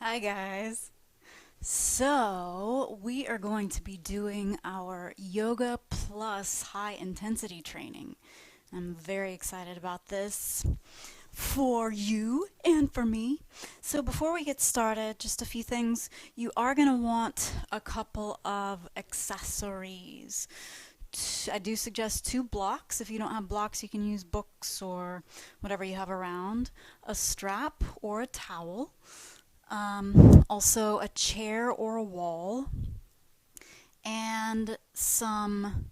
Hi guys. So, we are going to be doing our yoga plus high intensity training. I'm very excited about this for you and for me. So, before we get started, just a few things. You are going to want a couple of accessories. I do suggest 2 blocks. If you don't have blocks, you can use books or whatever you have around. A strap or a towel. Also a chair or a wall, and some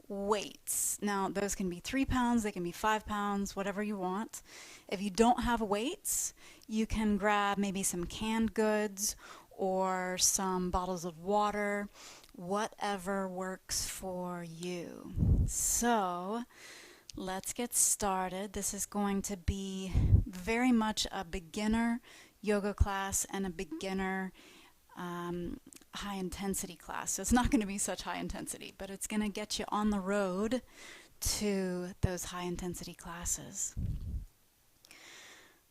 weights. Now, those can be 3 pounds, they can be 5 pounds, whatever you want. If you don't have weights, you can grab maybe some canned goods or some bottles of water, whatever works for you. So, let's get started. This is going to be very much a beginner yoga class and a beginner high intensity class. So it's not going to be such high intensity, but it's going to get you on the road to those high intensity classes.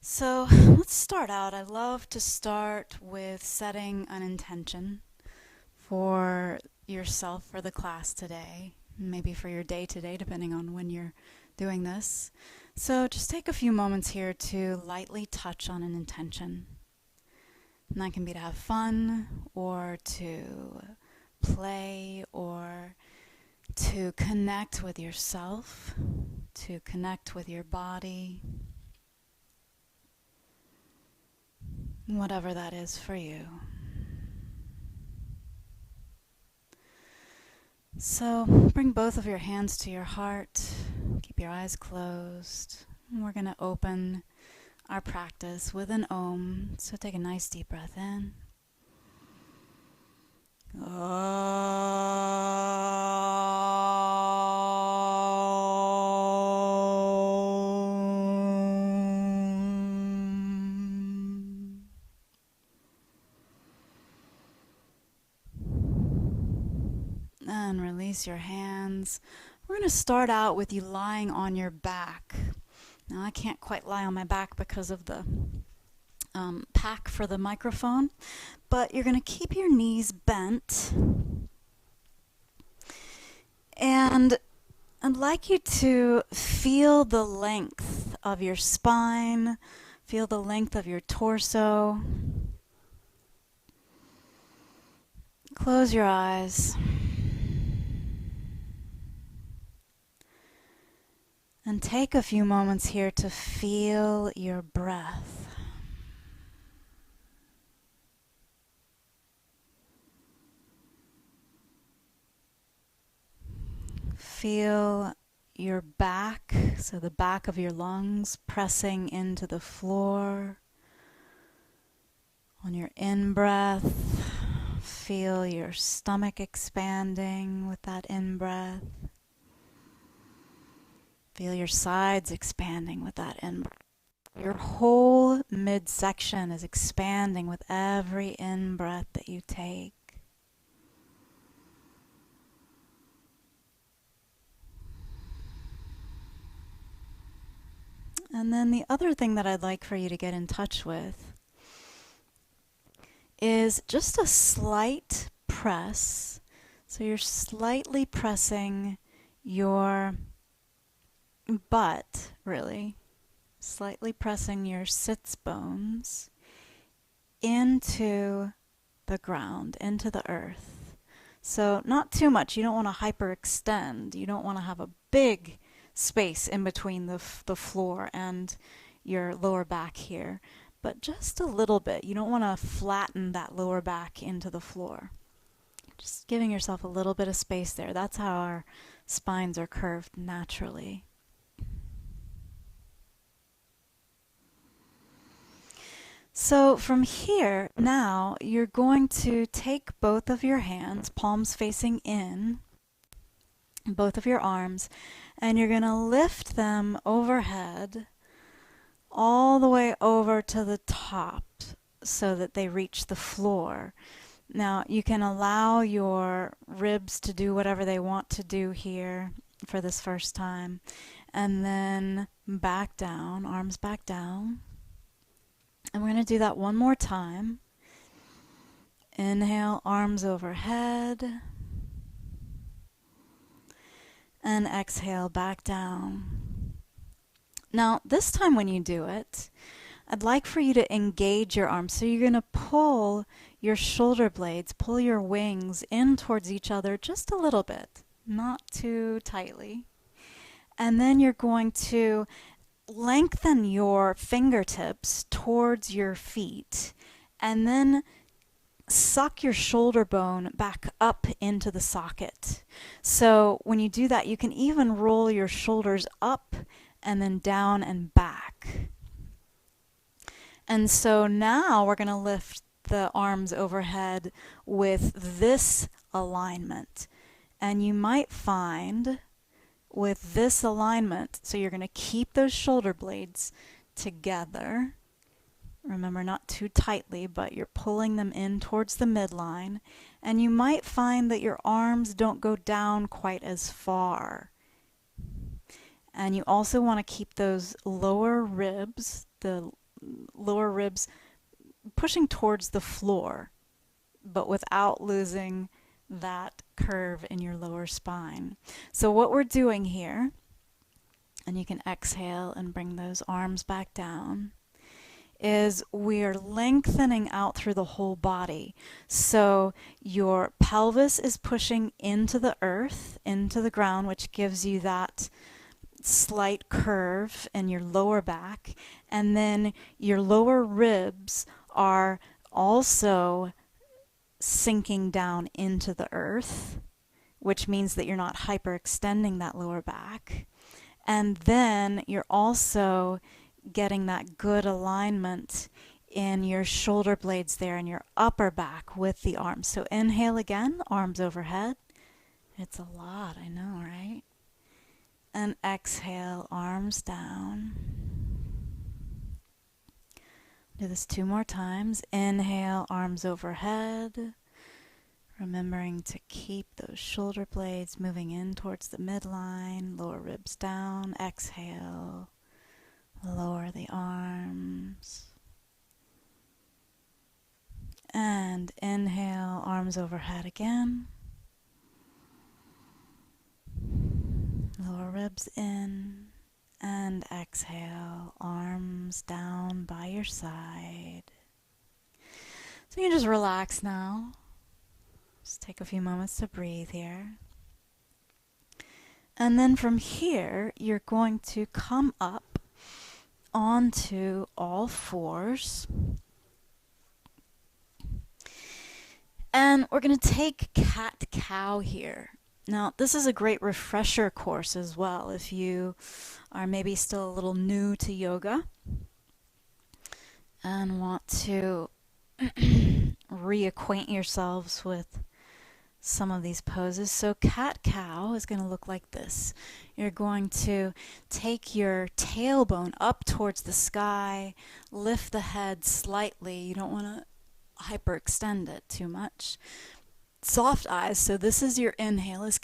So let's start out. I love to start with setting an intention for yourself for the class today, maybe for your day today, depending on when you're doing this. So just take a few moments here to lightly touch on an intention. And that can be to have fun, or to play, or to connect with yourself, to connect with your body, whatever that is for you. So bring both of your hands to your heart, keep your eyes closed, and we're going to open our practice with an Om. So take a nice deep breath in. And release your hands. We're going to start out with you lying on your back. Now, I can't quite lie on my back because of the pack for the microphone, but you're going to keep your knees bent. And I'd like you to feel the length of your spine, feel the length of your torso. Close your eyes. And take a few moments here to feel your breath. Feel your back, so the back of your lungs pressing into the floor. On your in-breath, feel your stomach expanding with that in-breath. Feel your sides expanding with that in-breath. Your whole midsection is expanding with every in-breath that you take. And then the other thing that I'd like for you to get in touch with is just a slight press. So you're slightly pressing your butt, really, slightly pressing your sits bones into the ground, into the earth. So not too much. You don't want to hyperextend. You don't want to have a big space in between the floor and your lower back here, but just a little bit. You don't want to flatten that lower back into the floor. Just giving yourself a little bit of space there. That's how our spines are curved naturally. So from here, now you're going to take both of your hands, palms facing in, both of your arms, and you're going to lift them overhead all the way over to the top so that they reach the floor. Now you can allow your ribs to do whatever they want to do here for this first time, and then back down, arms back down. And we're going to do that one more time. Inhale, arms overhead. And exhale, back down. Now, this time when you do it, I'd like for you to engage your arms. So you're going to pull your shoulder blades, pull your wings in towards each other just a little bit, not too tightly. And then you're going to lengthen your fingertips towards your feet and then suck your shoulder bone back up into the socket. So when you do that, you can even roll your shoulders up and then down and back. And so now we're going to lift the arms overhead with this alignment. And you might find with this alignment, so you're going to keep those shoulder blades together. Remember, not too tightly, but you're pulling them in towards the midline. And you might find that your arms don't go down quite as far. And you also want to keep those lower ribs, the lower ribs pushing towards the floor, but without losing that curve in your lower spine. So what we're doing here, and you can exhale and bring those arms back down, is we're lengthening out through the whole body. So your pelvis is pushing into the earth, into the ground, which gives you that slight curve in your lower back, and then your lower ribs are also sinking down into the earth, which means that you're not hyperextending that lower back. And then you're also getting that good alignment in your shoulder blades there in your upper back with the arms. So inhale again, arms overhead. It's a lot, I know, right? And exhale, arms down. Do this 2 more times. Inhale, arms overhead. Remembering to keep those shoulder blades moving in towards the midline, lower ribs down. Exhale, lower the arms. And inhale, arms overhead again. Lower ribs in. And exhale, arms down by your side. So you can just relax now. Just take a few moments to breathe here. And then from here, you're going to come up onto all fours. And we're going to take cat-cow here. Now, this is a great refresher course as well if you are maybe still a little new to yoga and want to reacquaint yourselves with some of these poses. So cat-cow is going to look like this. You're going to take your tailbone up towards the sky, lift the head slightly. You don't want to hyperextend it too much. Soft eyes, so this is your inhale is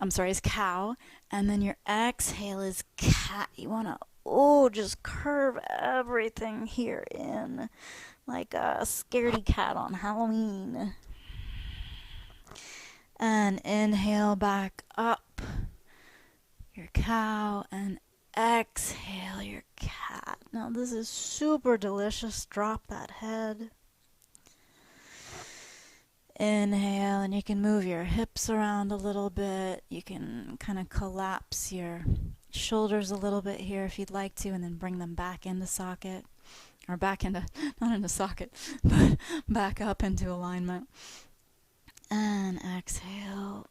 is cow, and then your exhale is cat. You want to, just curve everything here in like a scaredy cat on Halloween. And inhale back up your cow and exhale your cat. Now this is super delicious. Drop that head. Inhale, and you can move your hips around a little bit. You can kind of collapse your shoulders a little bit here if you'd like to, and then bring them back into socket. Or back into, not into socket, but back up into alignment. And exhale.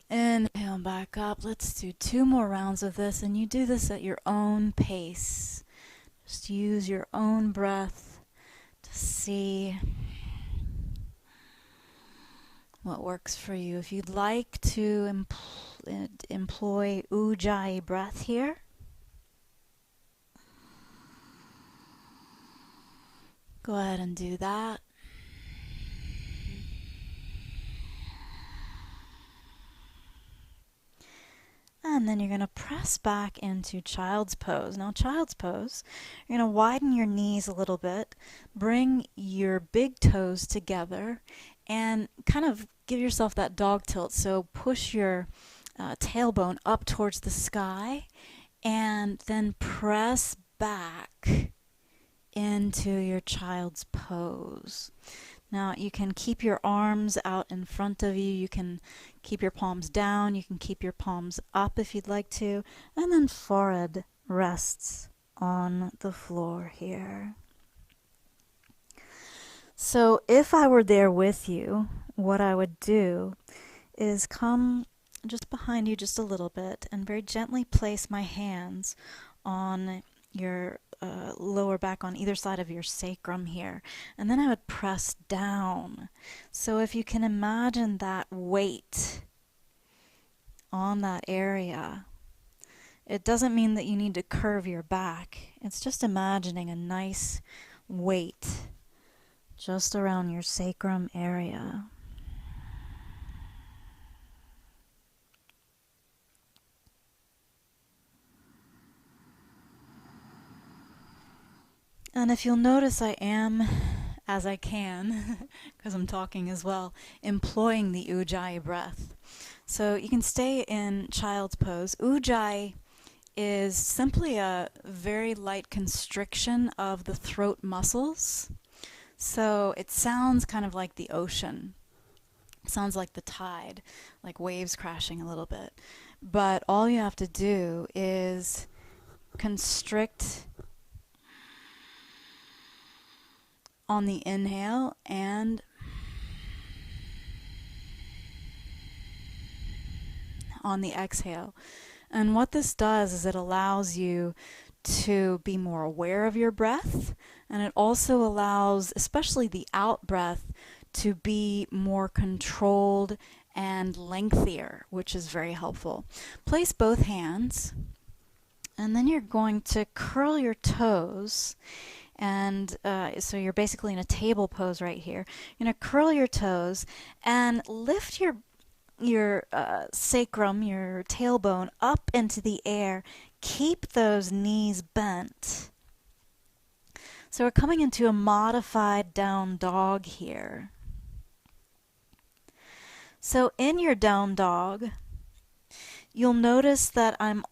Inhale back up. Let's do 2 more rounds of this, and you do this at your own pace. Just use your own breath to see what works for you. If you'd like to employ Ujjayi breath here, go ahead and do that. And then you're going to press back into child's pose. Now, child's pose, you're going to widen your knees a little bit, bring your big toes together, and kind of give yourself that dog tilt. So push your tailbone up towards the sky, and then press back into your child's pose. Now you can keep your arms out in front of you, you can keep your palms down, you can keep your palms up if you'd like to, and then forehead rests on the floor here. So if I were there with you, what I would do is come just behind you just a little bit and very gently place my hands on your lower back on either side of your sacrum here, and then I would press down. So if you can imagine that weight on that area, it doesn't mean that you need to curve your back. It's just imagining a nice weight just around your sacrum area. And if you'll notice, I am, as I can, because I'm talking as well, employing the Ujjayi breath. So you can stay in child's pose. Ujjayi is simply a very light constriction of the throat muscles. So it sounds kind of like the ocean. It sounds like the tide, like waves crashing a little bit. But all you have to do is constrict on the inhale and on the exhale. And what this does is it allows you to be more aware of your breath, and it also allows, especially the out breath, to be more controlled and lengthier, which is very helpful. Place both hands, and then you're going to curl your toes. And so you're basically in a table pose right here. You're going to curl your toes and lift your sacrum, your tailbone, up into the air. Keep those knees bent. So we're coming into a modified down dog here. So in your down dog, you'll notice that I'm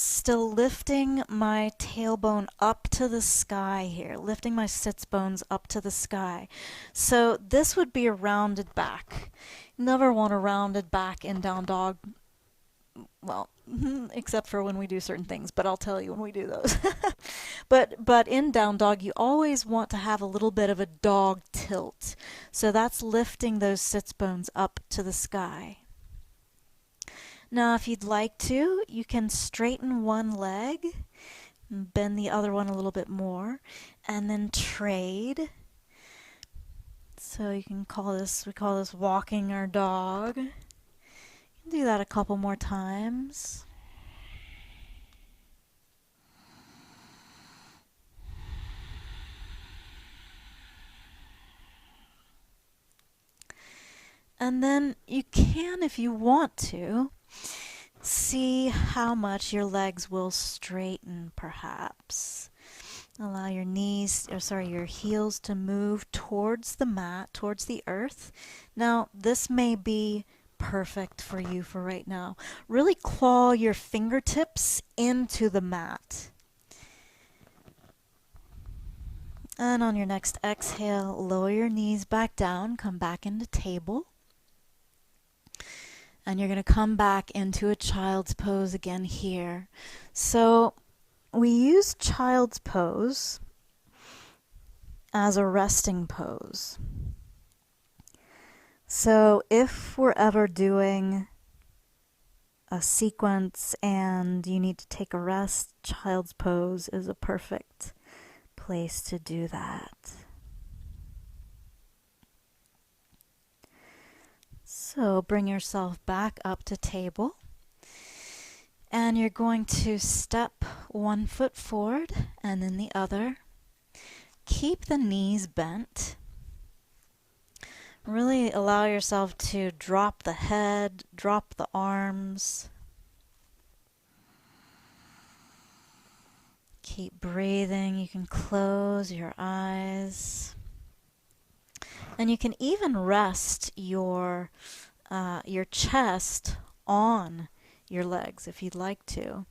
still lifting my tailbone up to the sky here, lifting my sits bones up to the sky. So this would be a rounded back. Never want a rounded back in down dog. Well, except for when we do certain things, but I'll tell you when we do those. But in down dog, you always want to have a little bit of a dog tilt. So that's lifting those sits bones up to the sky. Now, if you'd like to, you can straighten one leg, bend the other one a little bit more, and then trade. So you can we call this walking our dog. You can do that a couple more times. And then you can, if you want to, see how much your legs will straighten, perhaps. Allow your your heels to move towards the mat, towards the earth. Now, this may be perfect for you for right now. Really claw your fingertips into the mat. And on your next exhale, lower your knees back down, come back into table. And you're going to come back into a child's pose again here. So we use child's pose as a resting pose. So if we're ever doing a sequence and you need to take a rest, child's pose is a perfect place to do that. So bring yourself back up to table, and you're going to step one foot forward and then the other. Keep the knees bent. Really allow yourself to drop the head, drop the arms. Keep breathing. You can close your eyes. And you can even rest your chest on your legs if you'd like to.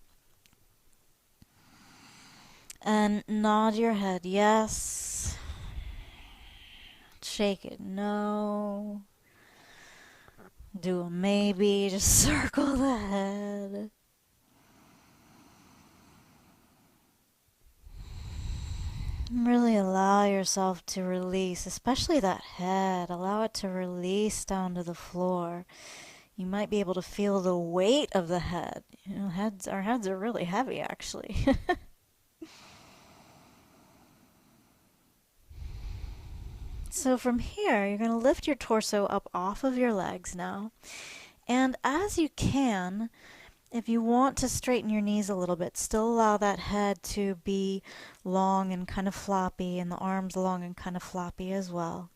And nod your head yes. Shake it no. Do a maybe. Just circle the head. Really allow yourself to release, especially that head. Allow it to release down to the floor. You might be able to feel the weight of the head. You know, our heads are really heavy, actually. So from here, you're going to lift your torso up off of your legs now. And as you can, if you want to straighten your knees a little bit, still allow that head to be long and kind of floppy, and the arms long and kind of floppy as well.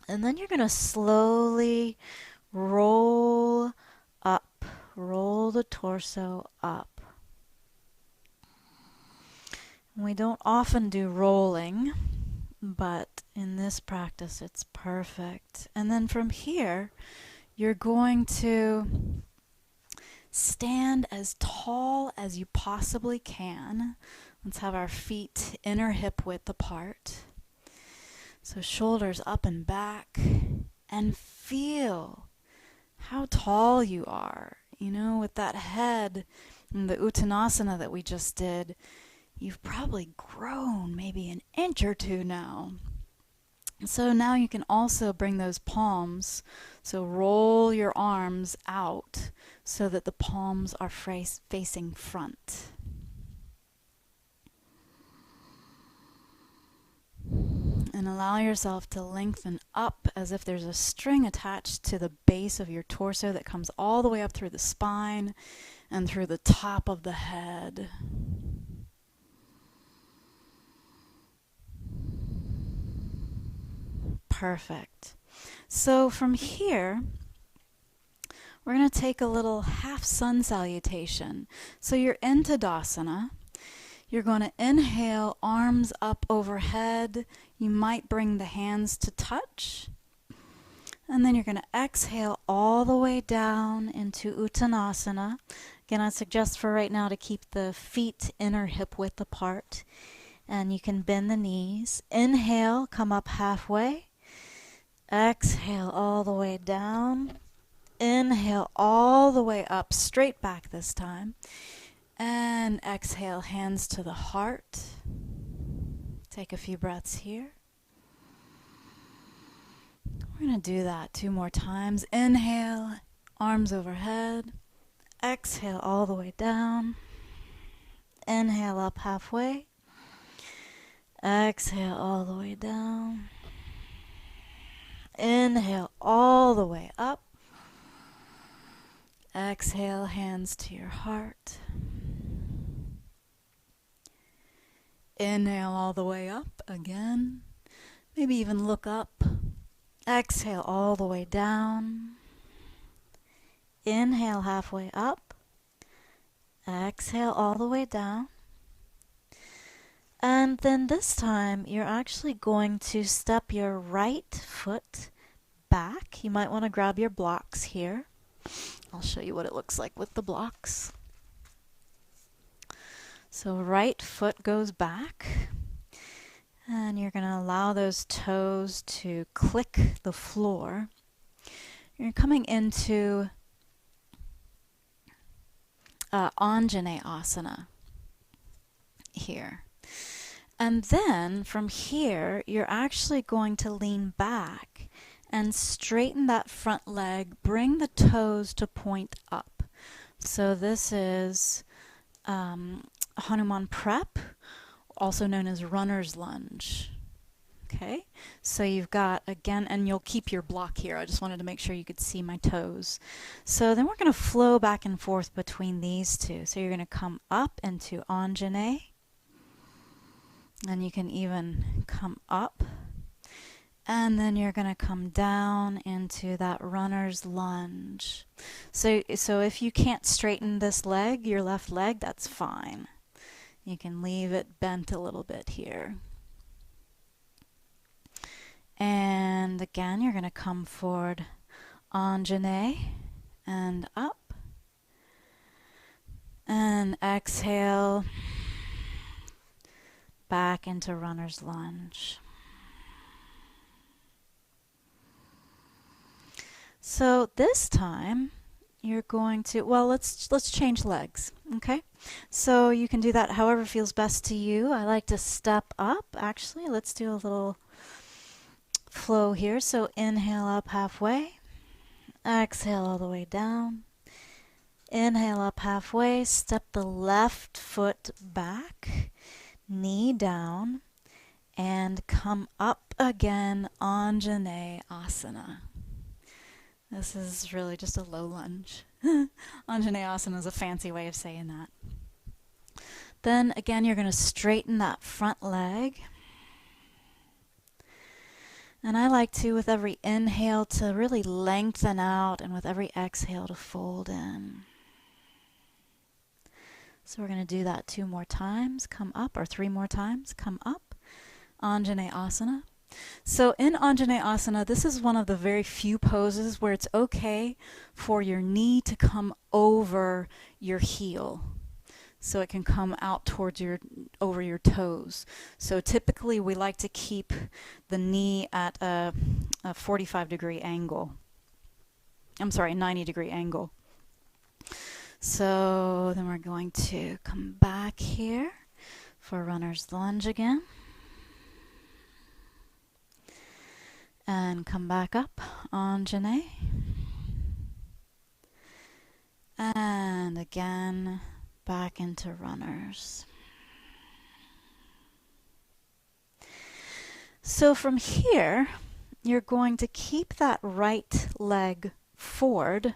And then you're going to slowly roll up, roll the torso up. We don't often do rolling, but in this practice it's perfect. And then from here, you're going to stand as tall as you possibly can. Let's have our feet inner hip width apart. So shoulders up and back, and feel how tall you are. You know, with that head and the Uttanasana that we just did, you've probably grown maybe an inch or two now. So now you can also bring those palms, so roll your arms out so that the palms are facing front. And allow yourself to lengthen up as if there's a string attached to the base of your torso that comes all the way up through the spine and through the top of the head. Perfect. So from here, we're going to take a little half sun salutation. So you're in Tadasana. You're going to inhale, arms up overhead. You might bring the hands to touch. And then you're going to exhale all the way down into Uttanasana. Again, I suggest for right now to keep the feet inner hip width apart. And you can bend the knees. Inhale, come up halfway. Exhale all the way down. Inhale all the way up, straight back this time. And exhale, hands to the heart. Take a few breaths here. We're going to do that 2 more times. Inhale, arms overhead. Exhale all the way down. Inhale up halfway. Exhale all the way down. Inhale all the way up. Exhale, hands to your heart. Inhale all the way up again. Maybe even look up. Exhale all the way down. Inhale halfway up. Exhale all the way down. And then this time, you're actually going to step your right foot back. You might want to grab your blocks here. I'll show you what it looks like with the blocks. So right foot goes back. And you're going to allow those toes to click the floor. You're coming into Anjaneyasana here. And then from here, you're actually going to lean back and straighten that front leg. Bring the toes to point up. So this is Hanuman Prep, also known as runner's lunge. Okay, so you've got, again, and you'll keep your block here. I just wanted to make sure you could see my toes. So then we're going to flow back and forth between these two. So you're going to come up into Anjaney. And you can even come up. And then you're going to come down into that runner's lunge. So if you can't straighten this leg, your left leg, that's fine. You can leave it bent a little bit here. And again, you're going to come forward, Anjane, and up. And exhale, back into runner's lunge. So this time, you're going to, well, let's change legs, okay? So you can do that however feels best to you. I like to step up, actually. Let's do a little flow here. So inhale up halfway, exhale all the way down. Inhale up halfway, step the left foot back, knee down, and come up again, Anjane Asana. This is really just a low lunge. Anjaneyasana is a fancy way of saying that. Then again, you're going to straighten that front leg. And I like to, with every inhale, to really lengthen out, and with every exhale to fold in. So we're going to do that 2 more times. Come up, or 3 more times. Come up. Anjaneyasana. So in Anjaneyasana, this is one of the very few poses where it's okay for your knee to come over your heel. So it can come out towards over your toes. So typically we like to keep the knee at a 45-degree angle. I'm sorry, 90-degree angle. So then we're going to come back here for runner's lunge again. And come back up, Anjane. And again, back into runners. So from here, you're going to keep that right leg forward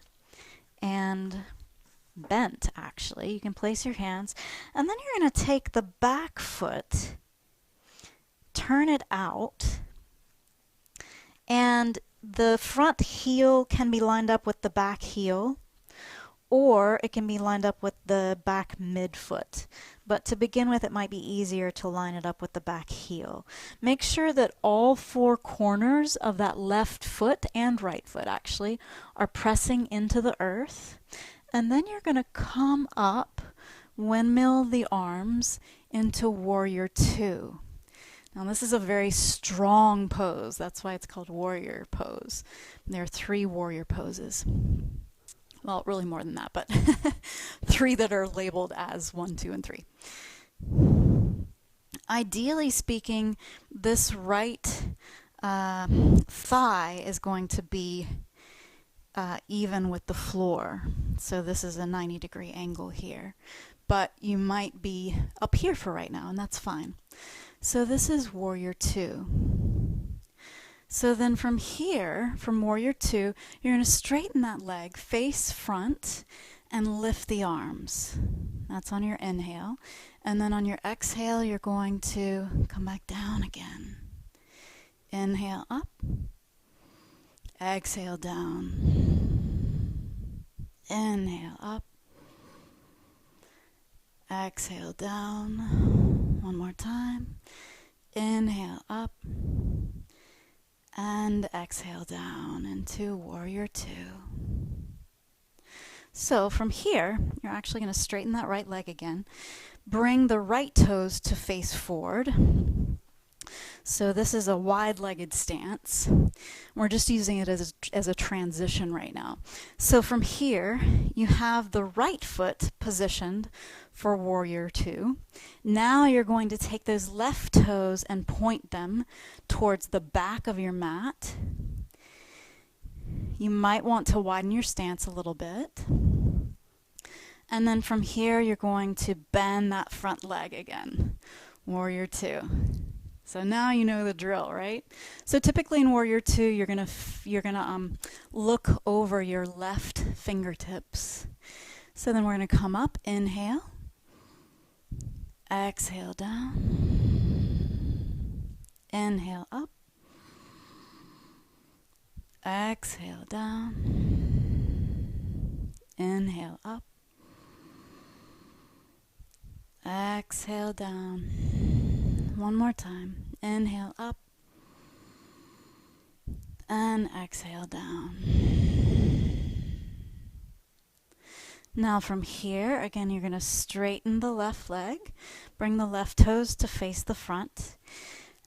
and bent, actually. You can place your hands. And then you're going to take the back foot, turn it out, and the front heel can be lined up with the back heel, or it can be lined up with the back midfoot. But to begin with, it might be easier to line it up with the back heel. Make sure that all 4 corners of that left foot and right foot, actually, are pressing into the earth. And then you're going to come up, windmill the arms into Warrior 2. Now this is a very strong pose. That's why it's called warrior pose. There are 3 warrior poses. Well, really more than that, but 3 that are labeled as 1, 2, and 3. Ideally speaking, this right thigh is going to be even with the floor. So this is a 90-degree angle here. But you might be up here for right now, and that's fine. So this is Warrior 2. So then from here, from Warrior 2, you're going to straighten that leg face front and lift the arms. That's on your inhale. And then on your exhale, you're going to come back down again. Inhale up. Exhale down. Inhale up. Exhale down. One more time. Inhale up. And exhale down into Warrior 2. So from here, you're actually going to straighten that right leg again. Bring the right toes to face forward. So this is a wide-legged stance. We're just using it as a transition right now. So from here, you have the right foot positioned for Warrior 2. Now you're going to take those left toes and point them towards the back of your mat. You might want to widen your stance a little bit. And then from here, you're going to bend that front leg again. Warrior 2. So now you know the drill, right? So typically in Warrior 2, you're gonna look over your left fingertips. So then we're gonna come up, inhale, exhale down, inhale up, exhale down, inhale up, Exhale down. One more time. Inhale up. And exhale down. Now from here, again, you're going to straighten the left leg. Bring the left toes to face the front.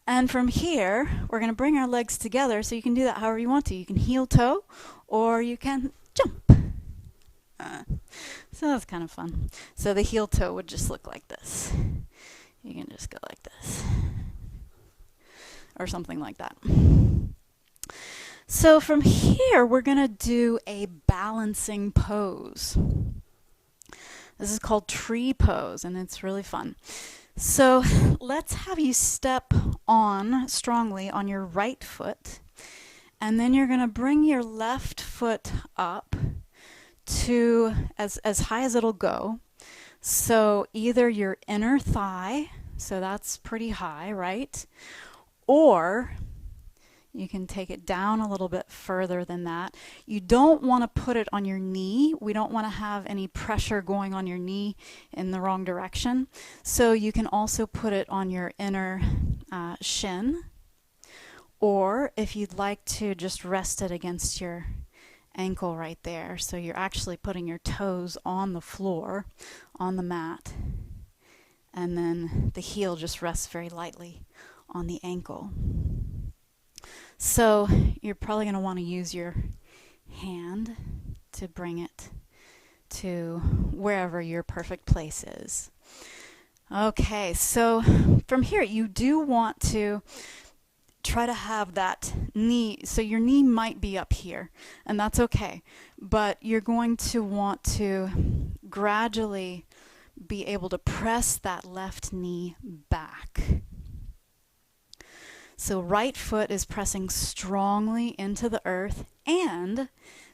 And from here, we're going to bring our legs together, so you can do that however you want to. You can heel toe, or you can jump. So that's kind of fun. So the heel toe would just look like this. You can just go like this. Or something like that. So from here, we're going to do a balancing pose. This is called tree pose, and it's really fun. So let's have you step on strongly on your right foot, and then you're going to bring your left foot up to as high as it'll go. So either your inner thigh, so that's pretty high, right? Or you can take it down a little bit further than that. You don't want to put it on your knee. We don't want to have any pressure going on your knee in the wrong direction. So you can also put it on your inner shin. Or if you'd like to, just rest it against your ankle right there. So you're actually putting your toes on the floor, on the mat. And then the heel just rests very lightly on the ankle. So you're probably going to want to use your hand to bring it to wherever your perfect place is. Okay, so from here you do want to try to have that knee, so your knee might be up here, and that's okay, but you're going to want to gradually be able to press that left knee back. So right foot is pressing strongly into the earth, and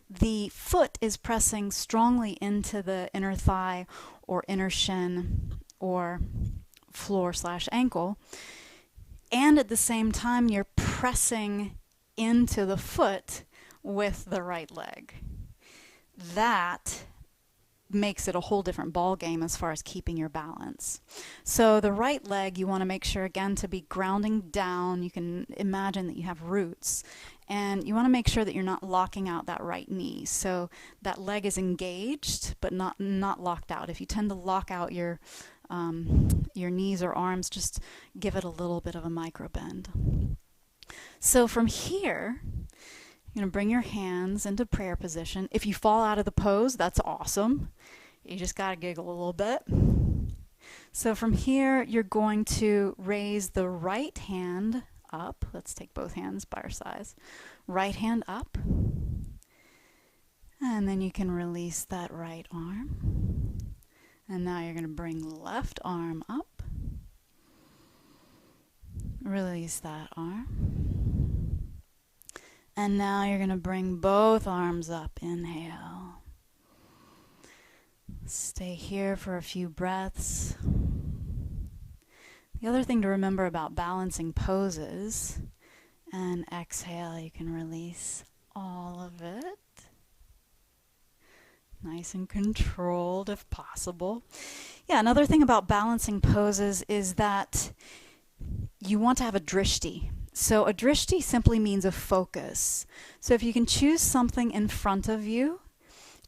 the foot is pressing strongly into the inner thigh or inner shin or floor/ankle. And at the same time, you're pressing into the foot with the right leg. That makes it a whole different ball game as far as keeping your balance. So the right leg, you want to make sure again to be grounding down. You can imagine that you have roots, and you want to make sure that you're not locking out that right knee. So that leg is engaged but not locked out. If you tend to lock out your knees or arms, just give it a little bit of a micro bend. So from here, you're going to bring your hands into prayer position. If you fall out of the pose, that's awesome. You just got to giggle a little bit. So from here, you're going to raise the right hand up. Let's take both hands by our sides. Right hand up. And then you can release that right arm. And now you're going to bring left arm up. Release that arm. And now you're going to bring both arms up. Inhale. Stay here for a few breaths. The other thing to remember about balancing poses, and exhale, you can release all of it. Nice and controlled if possible. Yeah, another thing about balancing poses is that you want to have a drishti. So a drishti simply means a focus. So if you can choose something in front of you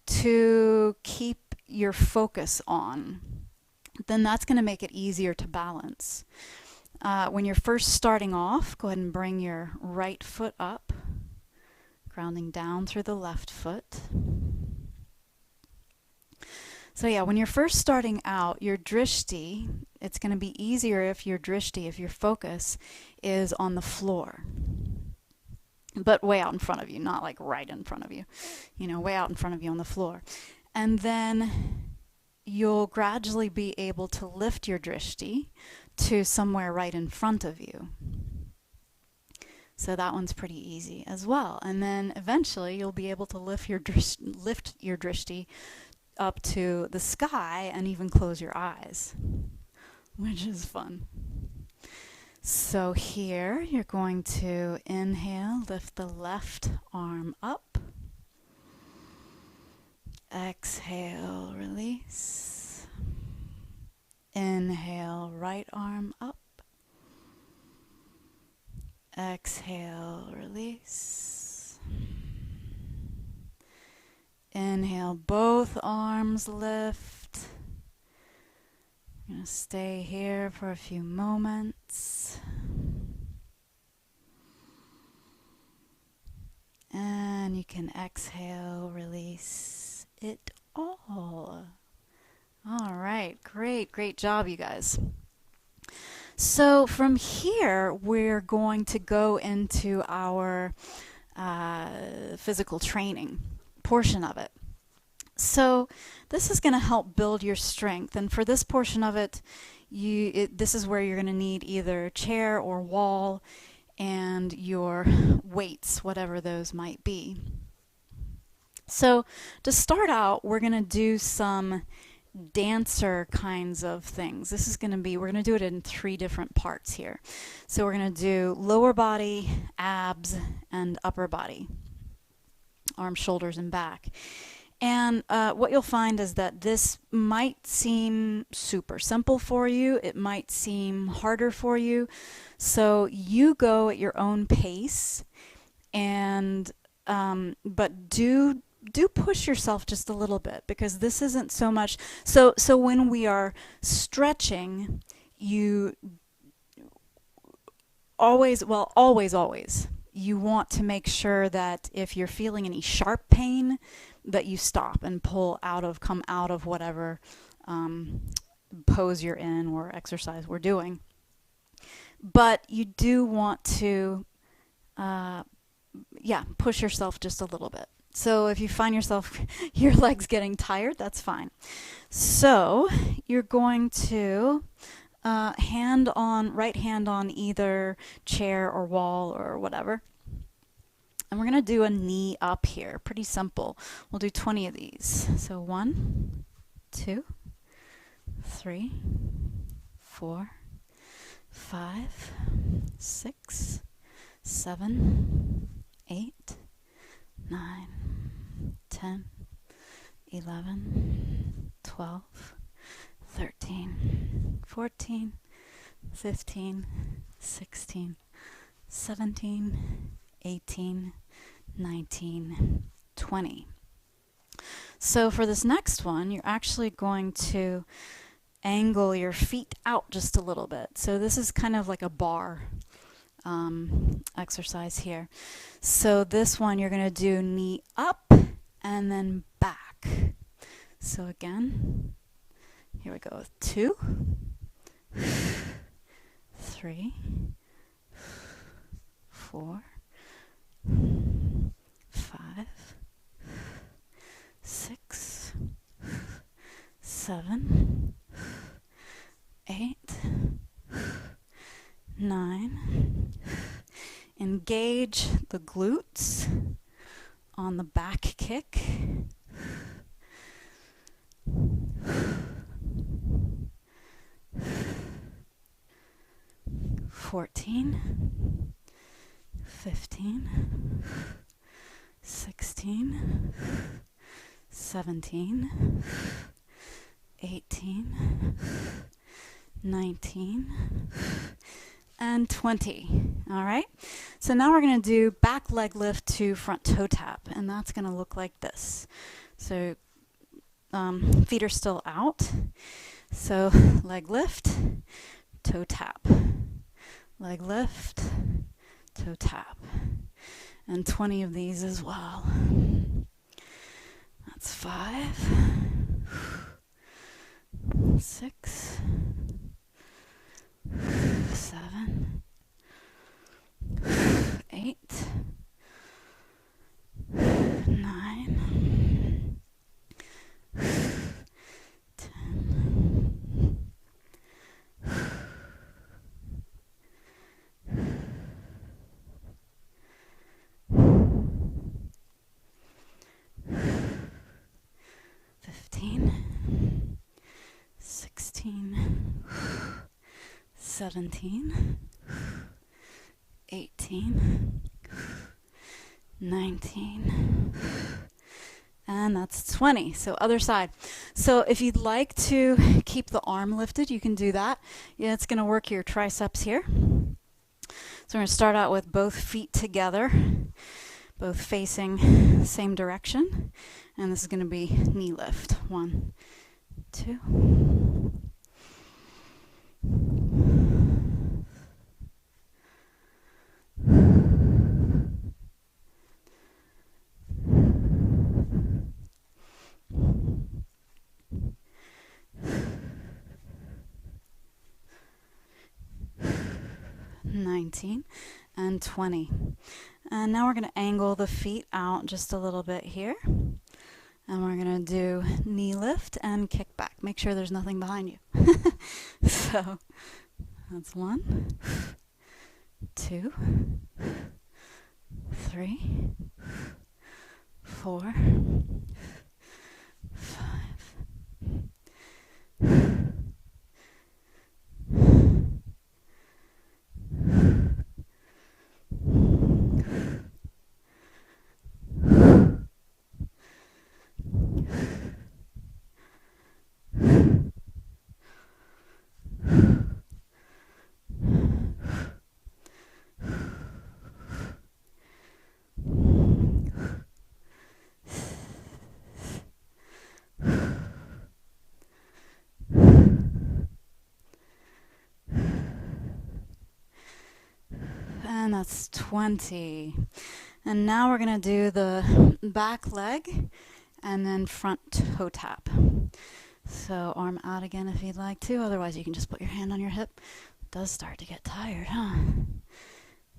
to keep your focus on, then that's going to make it easier to balance. When you're first starting off, go ahead and bring your right foot up, grounding down through the left foot. So yeah, when you're first starting out, your drishti, it's going to be easier if your drishti, if your focus is on the floor. But way out in front of you, not like right in front of you. You know, way out in front of you on the floor. And then you'll gradually be able to lift your drishti to somewhere right in front of you. So that one's pretty easy as well. And then eventually you'll be able to lift your drishti up to the sky and even close your eyes, which is fun. So here you're going to inhale, lift the left arm up. Exhale, release. Inhale, right arm up. Exhale, release. Inhale, both arms lift. I'm going to stay here for a few moments. And you can exhale, release it all. All right, great job, you guys. So from here, we're going to go into our physical training portion of it. So this is going to help build your strength, and for this portion of it, this is where you're going to need either chair or wall and your weights, whatever those might be. So to start out, we're going to do some dancer kinds of things. This is going to be, we're going to do it in 3 different parts here. So we're going to do lower body, abs, and upper body, arms, shoulders, and back. And what you'll find is that this might seem super simple for you. It might seem harder for you. So you go at your own pace, and but do push yourself just a little bit, because this isn't so much. So when we are stretching, you always, you want to make sure that if you're feeling any sharp pain, that you stop and come out of whatever pose you're in or exercise we're doing. But you do want to, push yourself just a little bit. So if you find yourself, your legs getting tired, that's fine. So you're going to right hand on either chair or wall or whatever. And we're going to do a knee up here. Pretty simple. We'll do 20 of these. So 1, 2, 3, 4, 5, 6, 7, 8, 9, 10, 11, 12, 13, 14, 15, 16, 17, 18, 19, 20. So for this next one, you're actually going to angle your feet out just a little bit. So this is kind of like a bar exercise here. So this one, you're going to do knee up and then back. So again, here we go. 2, 3, 4, 5, 6, 7, 8, 9. Engage the glutes on the back kick. 14, 15, 16, 17, 18, 19, and 20. All right. So now we're going to do back leg lift to front toe tap, and that's going to look like this. So feet are still out. So leg lift, toe tap. Leg lift, toe tap. And 20 of these as well. That's 5, 6, 7, 8, 9, 10, 15, 16, 17, 18, 19, And that's 20. So other side. So if you'd like to keep the arm lifted, you can do that. Yeah, it's going to work your triceps here. So we're going to start out with both feet together, both facing same direction. And this is going to be knee lift. 1, 2. And 20. And now we're going to angle the feet out just a little bit here. And we're going to do knee lift and kick back. Make sure there's nothing behind you. So that's 1, 2, 3, 4, 5. And that's 20. And now we're going to do the back leg and then front toe tap. So arm out again if you'd like to. Otherwise, you can just put your hand on your hip. It does start to get tired, huh?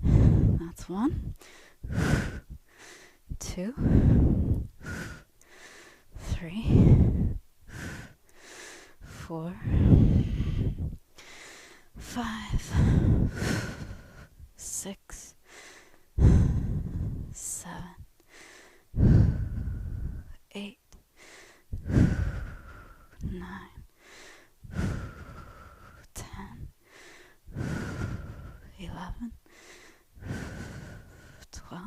That's 1, 2, 3, 4, 5, 6, 7, 8, 9, 10, 11, 12.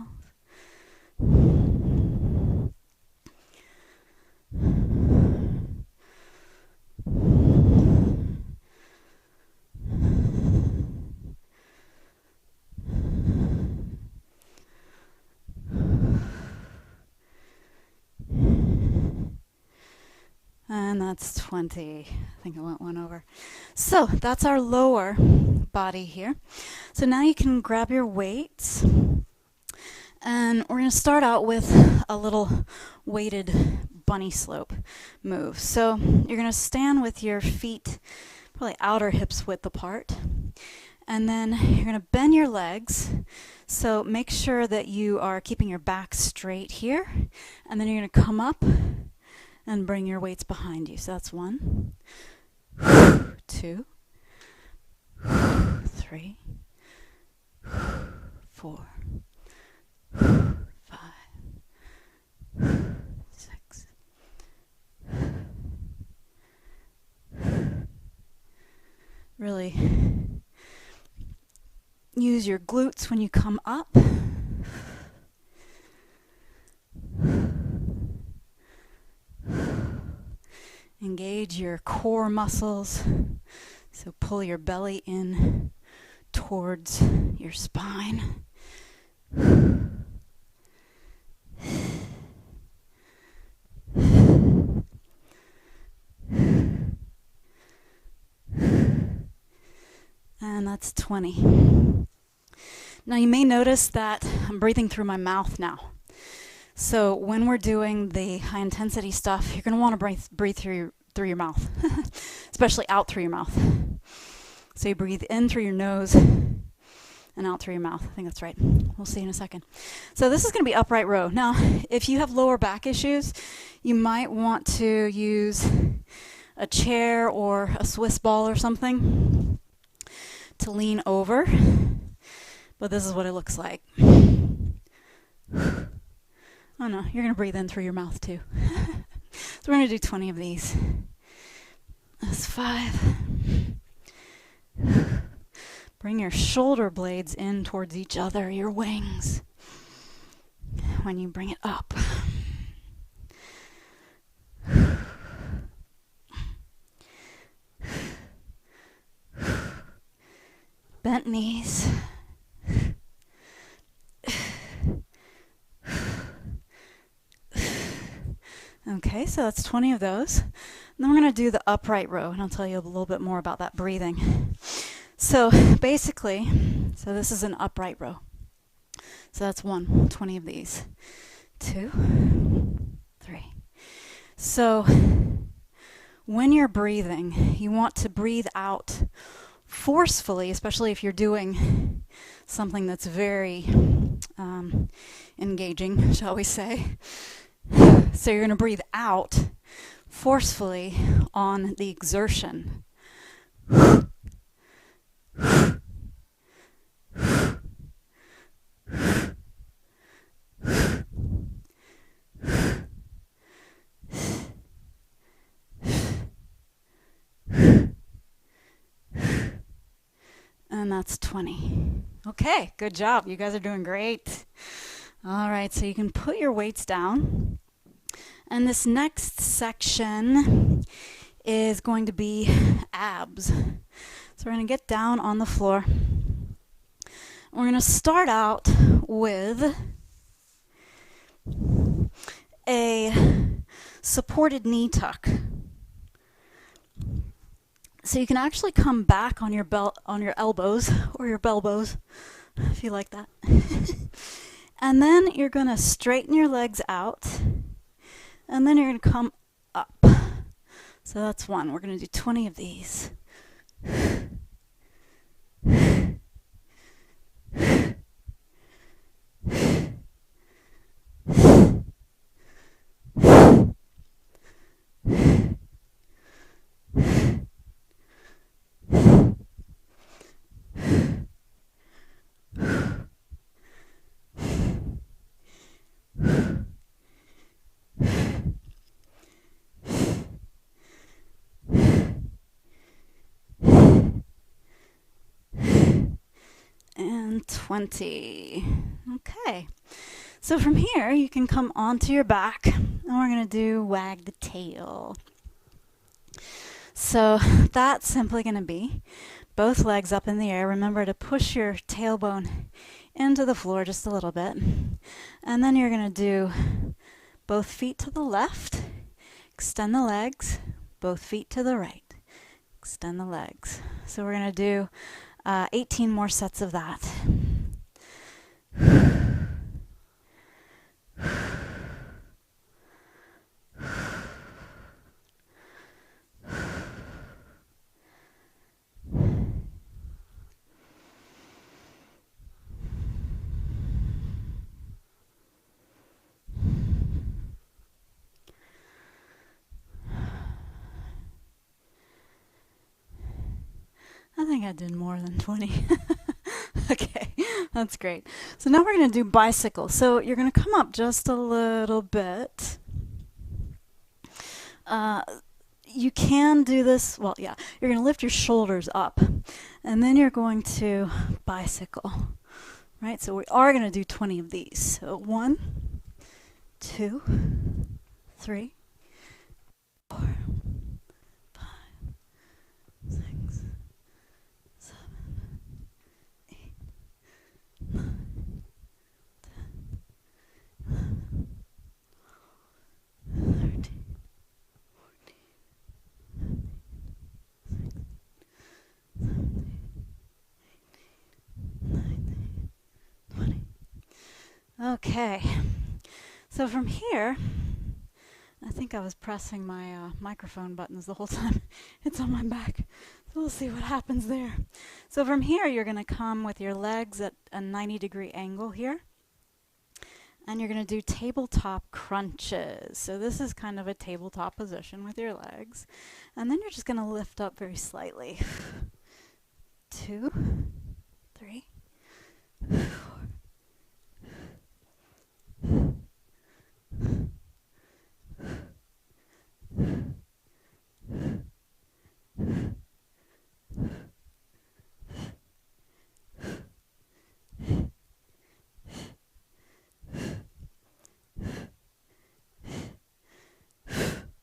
And that's 20. I think I went one over. So that's our lower body here. So now you can grab your weights. And we're going to start out with a little weighted bunny slope move. So you're going to stand with your feet probably outer hips width apart. And then you're going to bend your legs. So make sure that you are keeping your back straight here. And then you're going to come up and bring your weights behind you. So that's 1, 2, 3, 4, 5, 6. Really use your glutes when you come up. Engage your core muscles. So pull your belly in towards your spine. And that's 20. Now you may notice that I'm breathing through my mouth now. So when we're doing the high intensity stuff, you're going to want to breathe through your mouth, especially out through your mouth. So you breathe in through your nose and out through your mouth. I think that's right. We'll see in a second. So this is going to be upright row. Now, if you have lower back issues, you might want to use a chair or a Swiss ball or something to lean over. But this is what it looks like. Oh no, you're going to breathe in through your mouth too. So we're going to do 20 of these. That's 5. Bring your shoulder blades in towards each other, your wings, when you bring it up. bent knees. Okay, so that's 20 of those. And then we're going to do the upright row, and I'll tell you a little bit more about that breathing. So basically, this is an upright row. So that's 20 of these. 2, 3. So when you're breathing, you want to breathe out forcefully, especially if you're doing something that's very engaging, shall we say. So you're going to breathe out forcefully on the exertion. And that's 20. Okay, good job. You guys are doing great. All right, so you can put your weights down. And this next section is going to be abs. So we're going to get down on the floor. We're going to start out with a supported knee tuck. So you can actually come back on your elbows or your belbows, if you like that. And then you're going to straighten your legs out, and then you're going to come up. So that's 1. We're going to do 20 of these. And 20. Okay. So from here, you can come onto your back, and we're going to do wag the tail. So that's simply going to be both legs up in the air. Remember to push your tailbone into the floor just a little bit. And then you're going to do both feet to the left, extend the legs, both feet to the right, extend the legs. So we're going to do 18 more sets of that. I think I did more than 20. Okay, that's great. So now we're going to do bicycle. So you're going to come up just a little bit. You can do this, well, yeah, you're going to lift your shoulders up, and then you're going to bicycle, right? So we are going to do 20 of these. So 1, 2, 3, 4, 5, 6, 7, 8, 9, 10, 11, 13, 20. Okay, so from here, I think I was pressing my microphone buttons the whole time. It's on my back, so we'll see what happens there. So from here, you're going to come with your legs at a 90-degree angle here, and you're going to do tabletop crunches. So this is kind of a tabletop position with your legs, and then you're just going to lift up very slightly. 2, 3, 4.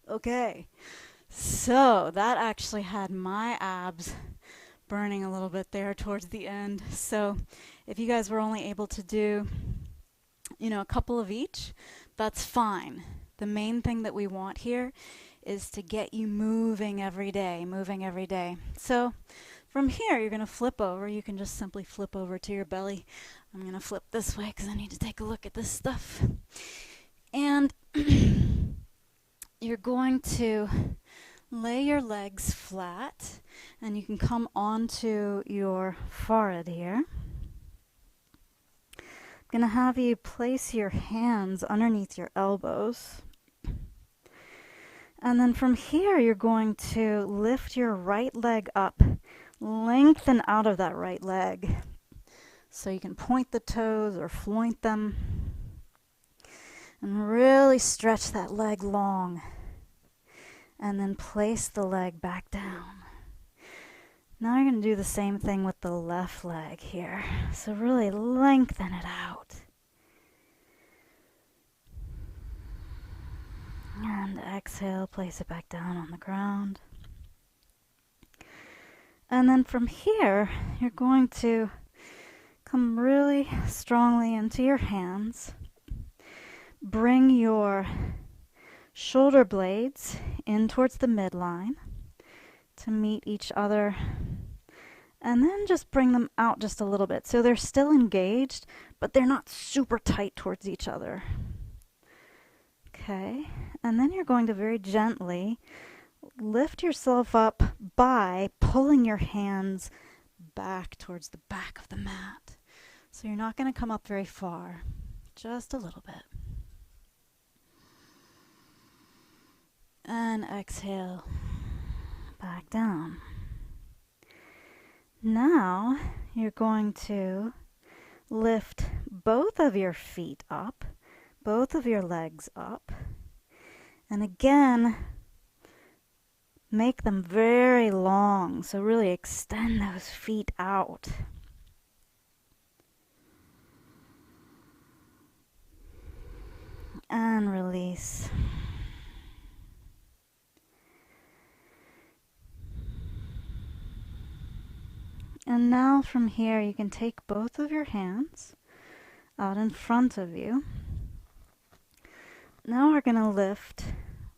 Okay, so that actually had my abs burning a little bit there towards the end. So if you guys were only able to do, a couple of each, that's fine. The main thing that we want here is to get you moving every day, moving every day. So from here, you're going to flip over. You can just simply flip over to your belly. I'm going to flip this way because I need to take a look at this stuff. And you're going to lay your legs flat, and you can come onto your forehead here. I'm going to have you place your hands underneath your elbows. And then from here, you're going to lift your right leg up, lengthen out of that right leg. So you can point the toes or floint them and really stretch that leg long. And then place the leg back down. Now you're going to do the same thing with the left leg here. So really lengthen it out. And exhale, place it back down on the ground. And then from here, you're going to come really strongly into your hands. Bring your shoulder blades in towards the midline to meet each other. And then just bring them out just a little bit. So they're still engaged, but they're not super tight towards each other. Okay, and then you're going to very gently lift yourself up by pulling your hands back towards the back of the mat. So you're not going to come up very far, just a little bit. And exhale, back down. Now you're going to lift both of your feet up, both of your legs up, and again, make them very long. So really extend those feet out. And release. And now from here, you can take both of your hands out in front of you. Now we're going to lift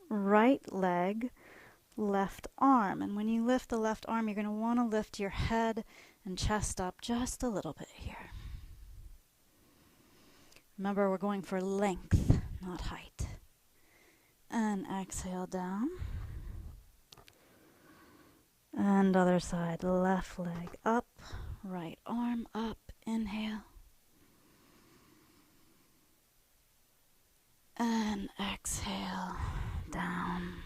right leg, left arm. And when you lift the left arm, you're going to want to lift your head and chest up just a little bit here. Remember, we're going for length, not height. And exhale down. And other side, left leg up, right arm up, inhale. And exhale, down.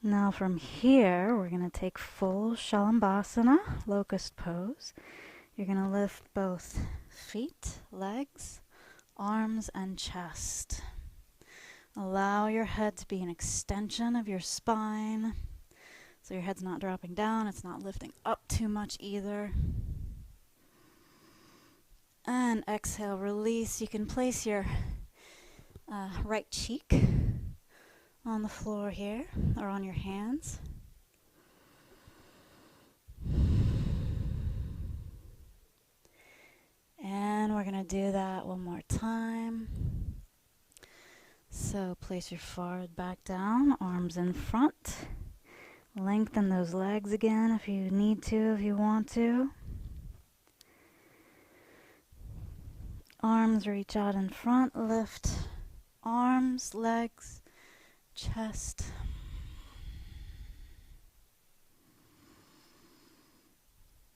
Now from here, we're going to take full Shalambhasana, locust pose. You're going to lift both feet, legs, arms, and chest. Allow your head to be an extension of your spine. So your head's not dropping down, it's not lifting up too much either. And exhale, release. You can place your right cheek on the floor here, or on your hands. And we're going to do that one more time. So place your forehead back down, arms in front. Lengthen those legs again if you need to, if you want to. Arms reach out in front, lift arms, legs, chest.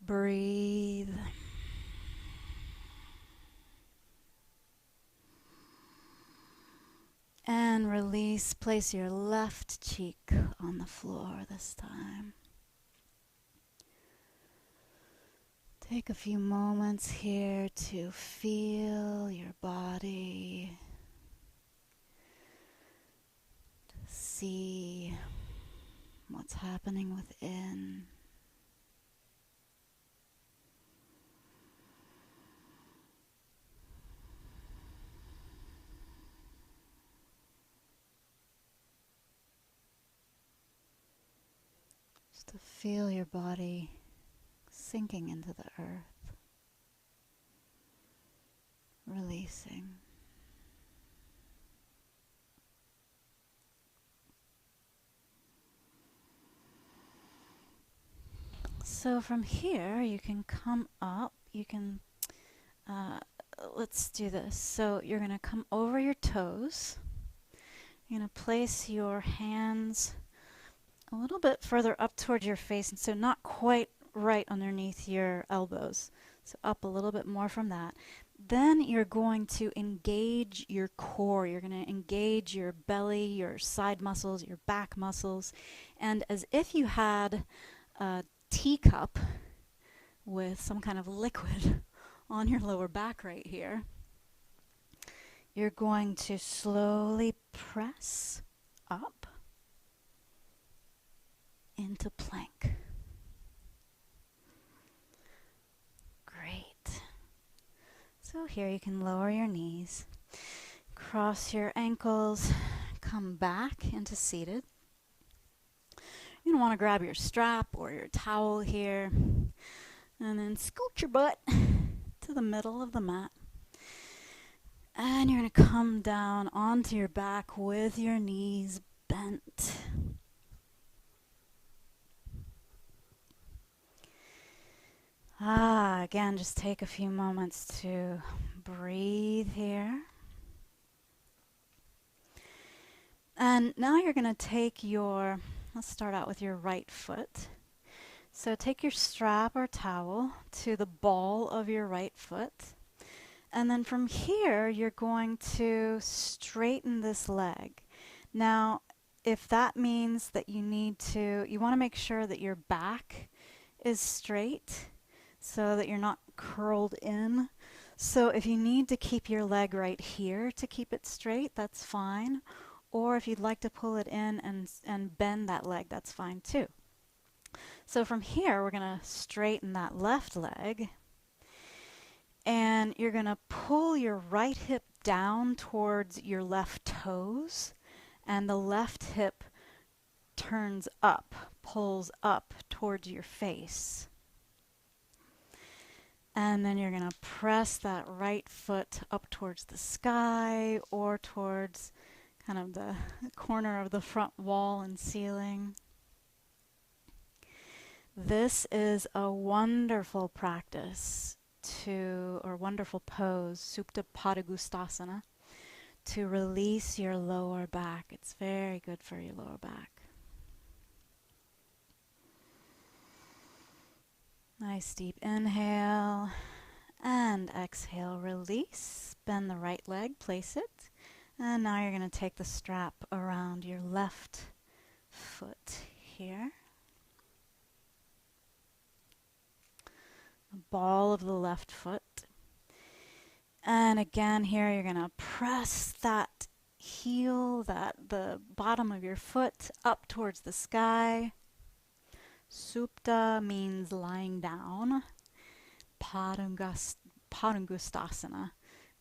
Breathe. And release. Place your left cheek on the floor this time. Take a few moments here to feel your body, to see what's happening within. Just to feel your body sinking into the earth, releasing. So from here, you can come up, you can, let's do this. So you're going to come over your toes. You're going to place your hands a little bit further up towards your face, and so not quite right underneath your elbows. So up a little bit more from that. Then you're going to engage your core. You're going to engage your belly, your side muscles, your back muscles. And as if you had a teacup with some kind of liquid on your lower back right here, you're going to slowly press up into plank. Great. So here you can lower your knees, cross your ankles, come back into seated. You're going to want to grab your strap or your towel here, and then scoot your butt to the middle of the mat. And you're going to come down onto your back with your knees bent. Again, just take a few moments to breathe here. And now you're going to take your, let's start out with your right foot. So take your strap or towel to the ball of your right foot. And then from here, you're going to straighten this leg. Now, if that means that you want to make sure that your back is straight so that you're not curled in. So if you need to keep your leg right here to keep it straight, that's fine. Or if you'd like to pull it in and bend that leg, that's fine too. So from here, we're going to straighten that left leg. And you're going to pull your right hip down towards your left toes. And the left hip turns up, pulls up towards your face. And then you're going to press that right foot up towards the sky or towards kind of the corner of the front wall and ceiling. This is a wonderful practice or wonderful pose, Supta Padangusthasana, to release your lower back. It's very good for your lower back. Nice deep inhale and exhale, release. Bend the right leg, place it. And now you're going to take the strap around your left foot here. The ball of the left foot. And again here you're going to press that heel, the bottom of your foot up towards the sky. Supta means lying down. Padangusthasana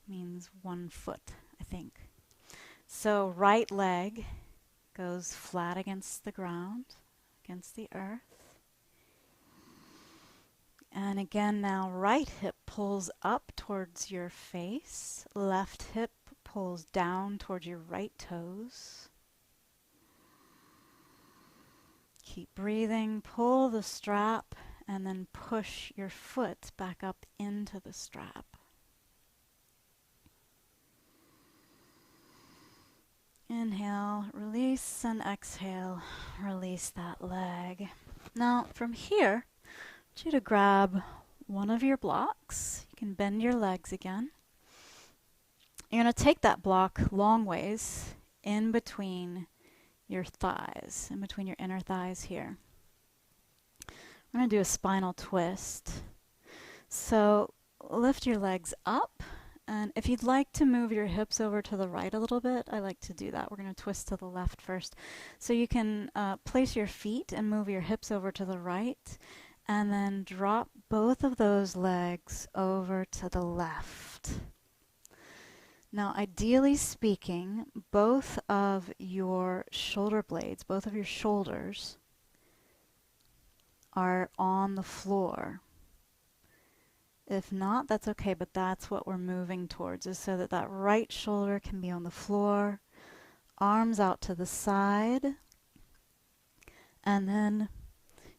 means one foot, I think. So right leg goes flat against the ground, against the earth. And again now right hip pulls up towards your face. Left hip pulls down towards your right toes. Keep breathing, pull the strap, and then push your foot back up into the strap. Inhale, release, and exhale, release that leg. Now from here, I want you to grab one of your blocks. You can bend your legs again. You're going to take that block long ways in between your thighs, in between your inner thighs here. We're going to do a spinal twist. So lift your legs up, and if you'd like to move your hips over to the right a little bit, I like to do that. We're going to twist to the left first. So you can place your feet and move your hips over to the right, and then drop both of those legs over to the left. Now, ideally speaking, both of your shoulder blades, both of your shoulders, are on the floor. If not, that's okay, but that's what we're moving towards, is so that that right shoulder can be on the floor, arms out to the side, and then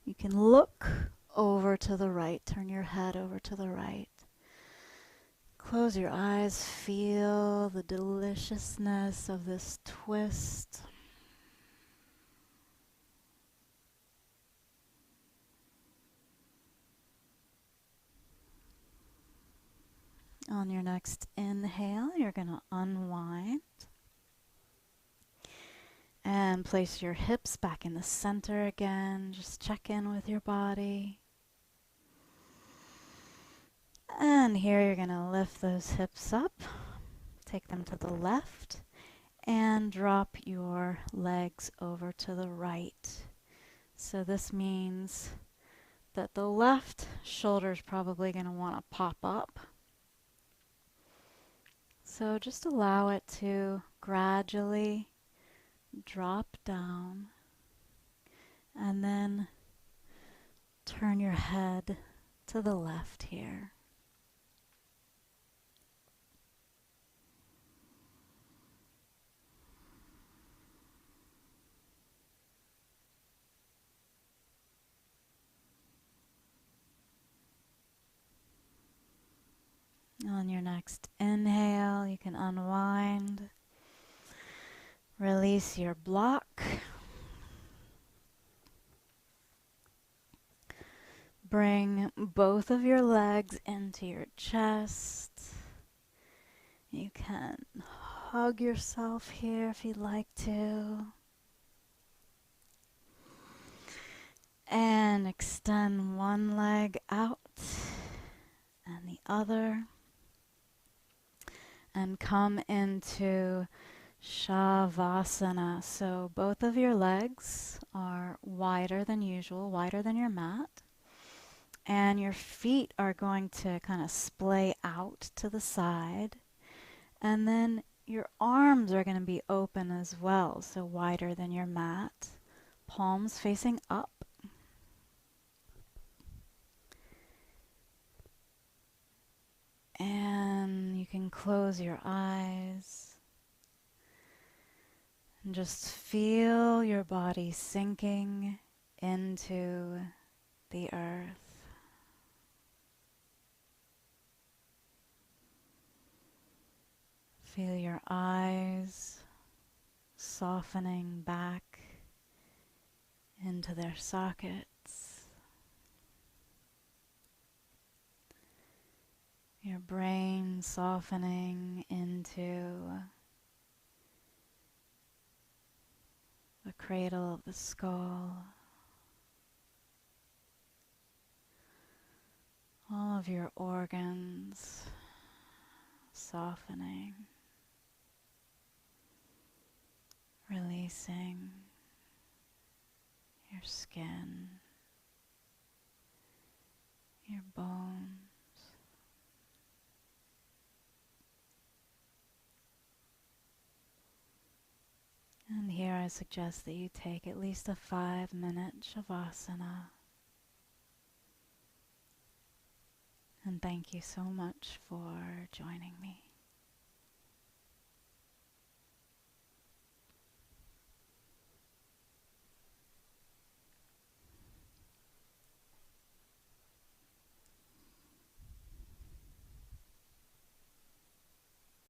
you can look over to the right, turn your head over to the right. Close your eyes, feel the deliciousness of this twist. On your next inhale, you're going to unwind and place your hips back in the center again. Just check in with your body. And here you're going to lift those hips up, take them to the left, and drop your legs over to the right. So this means that the left shoulder is probably going to want to pop up. So just allow it to gradually drop down, and then turn your head to the left here. On your next inhale, you can unwind, release your block, bring both of your legs into your chest. You can hug yourself here if you'd like to. And extend one leg out and the other. And come into Shavasana. So both of your legs are wider than usual, wider than your mat. And your feet are going to kind of splay out to the side. And then your arms are going to be open as well, so wider than your mat. Palms facing up. And you can close your eyes and just feel your body sinking into the earth. Feel your eyes softening back into their sockets. Your brain softening into the cradle of the skull. All of your organs softening, releasing your skin, your bones. And here I suggest that you take at least a 5-minute Shavasana. And thank you so much for joining me.